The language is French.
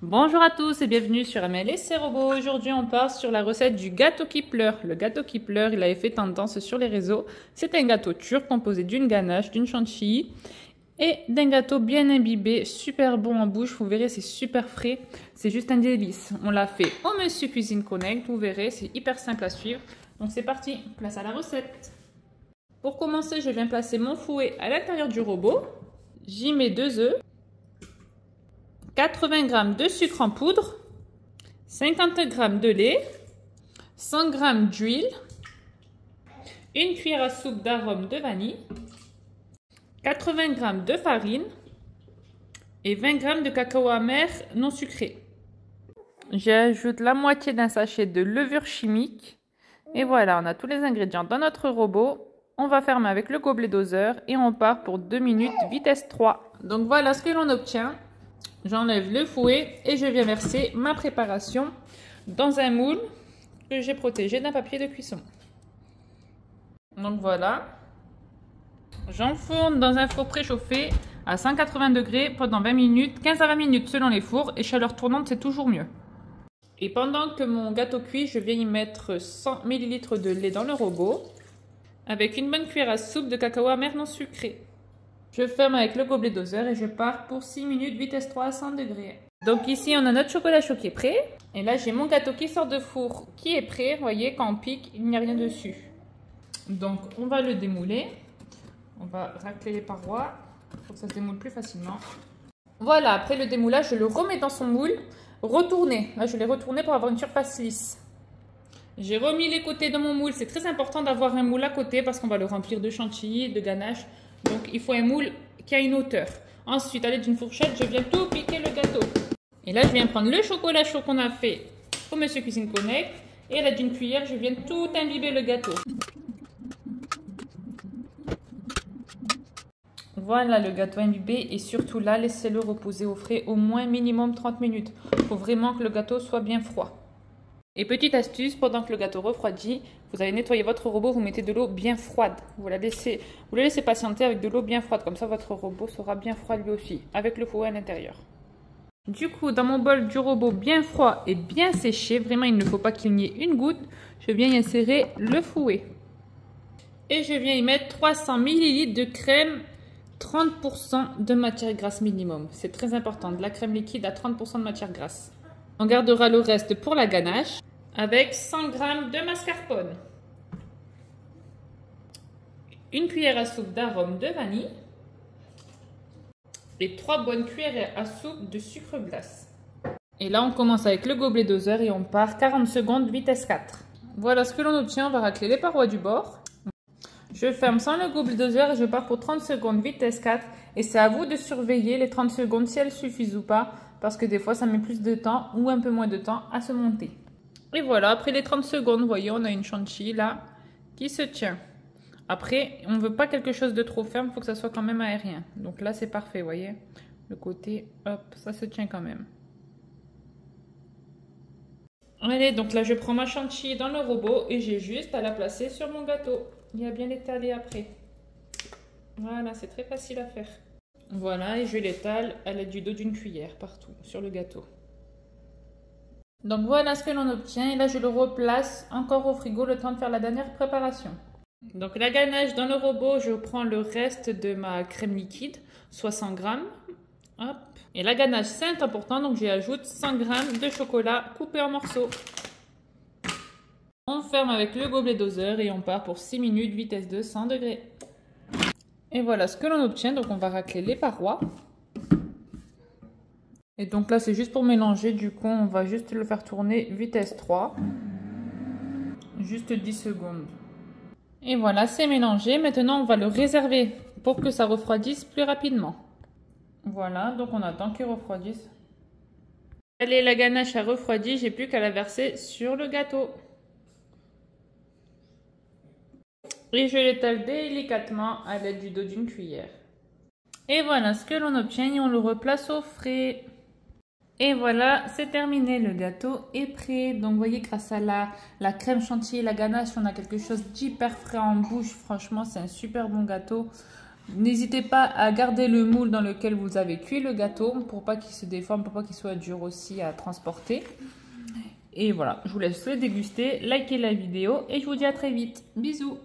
Bonjour à tous et bienvenue sur Amel et ses robots. Aujourd'hui, on part sur la recette du gâteau qui pleure. Le gâteau qui pleure, il avait fait tendance sur les réseaux. C'est un gâteau turc composé d'une ganache, d'une chantilly et d'un gâteau bien imbibé, super bon en bouche. Vous verrez, c'est super frais. C'est juste un délice. On l'a fait au Monsieur Cuisine Connect. Vous verrez, c'est hyper simple à suivre. Donc c'est parti, place à la recette. Pour commencer, je viens placer mon fouet à l'intérieur du robot. J'y mets 2 œufs. 80 g de sucre en poudre, 50 g de lait, 100 g d'huile, une cuillère à soupe d'arôme de vanille, 80 g de farine et 20 g de cacao amer non sucré. J'ajoute la moitié d'un sachet de levure chimique et voilà, on a tous les ingrédients dans notre robot. On va fermer avec le gobelet doseur et on part pour 2 minutes vitesse 3. Donc voilà ce que l'on obtient. J'enlève le fouet et je viens verser ma préparation dans un moule que j'ai protégé d'un papier de cuisson. Donc voilà. J'enfourne dans un four préchauffé à 180 degrés pendant 20 minutes, 15 à 20 minutes selon les fours et chaleur tournante c'est toujours mieux. Et pendant que mon gâteau cuit, je viens y mettre 100 ml de lait dans le robot avec une bonne cuillère à soupe de cacao amer non sucré. Je ferme avec le gobelet doseur et je pars pour 6 minutes vitesse 3 à 100 degrés. Donc ici on a notre chocolat chaud qui est prêt. Et là j'ai mon gâteau qui sort de four qui est prêt. Vous voyez quand on pique il n'y a rien dessus. Donc on va le démouler. On va racler les parois pour que ça se démoule plus facilement. Voilà, après le démoulage je le remets dans son moule. Retourner. Là je l'ai retourné pour avoir une surface lisse. J'ai remis les côtés de mon moule. C'est très important d'avoir un moule à côté parce qu'on va le remplir de chantilly, de ganache. Donc il faut un moule qui a une hauteur. Ensuite, à l'aide d'une fourchette, je viens tout piquer le gâteau. Et là, je viens prendre le chocolat chaud qu'on a fait au Monsieur Cuisine Connect. Et à l'aide d'une cuillère, je viens tout imbiber le gâteau. Voilà le gâteau imbibé. Et surtout là, laissez-le reposer au frais au moins minimum 30 minutes. Il faut vraiment que le gâteau soit bien froid. Et petite astuce, pendant que le gâteau refroidit, vous allez nettoyer votre robot, vous mettez de l'eau bien froide. Vous le laissez patienter avec de l'eau bien froide, comme ça votre robot sera bien froid lui aussi, avec le fouet à l'intérieur. Du coup, dans mon bol du robot bien froid et bien séché, vraiment il ne faut pas qu'il n'y ait une goutte, je viens y insérer le fouet. Et je viens y mettre 300 ml de crème, 30% de matière grasse minimum. C'est très important, de la crème liquide à 30% de matière grasse. On gardera le reste pour la ganache avec 100 g de mascarpone, une cuillère à soupe d'arôme de vanille et 3 bonnes cuillères à soupe de sucre glace. Et là, on commence avec le gobelet doseur et on part 40 secondes vitesse 4. Voilà ce que l'on obtient. On va racler les parois du bord. Je ferme sans le gobelet doseur et je pars pour 30 secondes vitesse 4. Et c'est à vous de surveiller les 30 secondes si elles suffisent ou pas. Parce que des fois, ça met plus de temps ou un peu moins de temps à se monter. Et voilà, après les 30 secondes, vous voyez, on a une chantilly là qui se tient. Après, on ne veut pas quelque chose de trop ferme, il faut que ça soit quand même aérien. Donc là, c'est parfait, vous voyez. Le côté, hop, ça se tient quand même. Allez, donc là, je prends ma chantilly dans le robot et j'ai juste à la placer sur mon gâteau. Il y a bien l'étaler après. Voilà, c'est très facile à faire. Voilà, et je l'étale à l'aide du dos d'une cuillère partout sur le gâteau. Donc voilà ce que l'on obtient. Et là, je le replace encore au frigo le temps de faire la dernière préparation. Donc la ganache dans le robot, je prends le reste de ma crème liquide, 60 g. Hop. Et la ganache, c'est important, donc j'y ajoute 100 g de chocolat coupé en morceaux. On ferme avec le gobelet doseur et on part pour 6 minutes, vitesse 2, 100 degrés. Et voilà ce que l'on obtient. Donc on va racler les parois. Et donc là c'est juste pour mélanger. Du coup on va juste le faire tourner vitesse 3. Juste 10 secondes. Et voilà, c'est mélangé. Maintenant on va le réserver pour que ça refroidisse plus rapidement. Voilà, donc on attend qu'il refroidisse. Allez, la ganache a refroidi. J'ai plus qu'à la verser sur le gâteau. Et je l'étale délicatement à l'aide du dos d'une cuillère. Et voilà ce que l'on obtient et on le replace au frais. Et voilà, c'est terminé, le gâteau est prêt. Donc vous voyez, grâce à la crème chantilly et la ganache, on a quelque chose d'hyper frais en bouche. Franchement, c'est un super bon gâteau. N'hésitez pas à garder le moule dans lequel vous avez cuit le gâteau pour pas qu'il se déforme, pour pas qu'il soit dur aussi à transporter. Et voilà, je vous laisse le déguster, likez la vidéo et je vous dis à très vite. Bisous!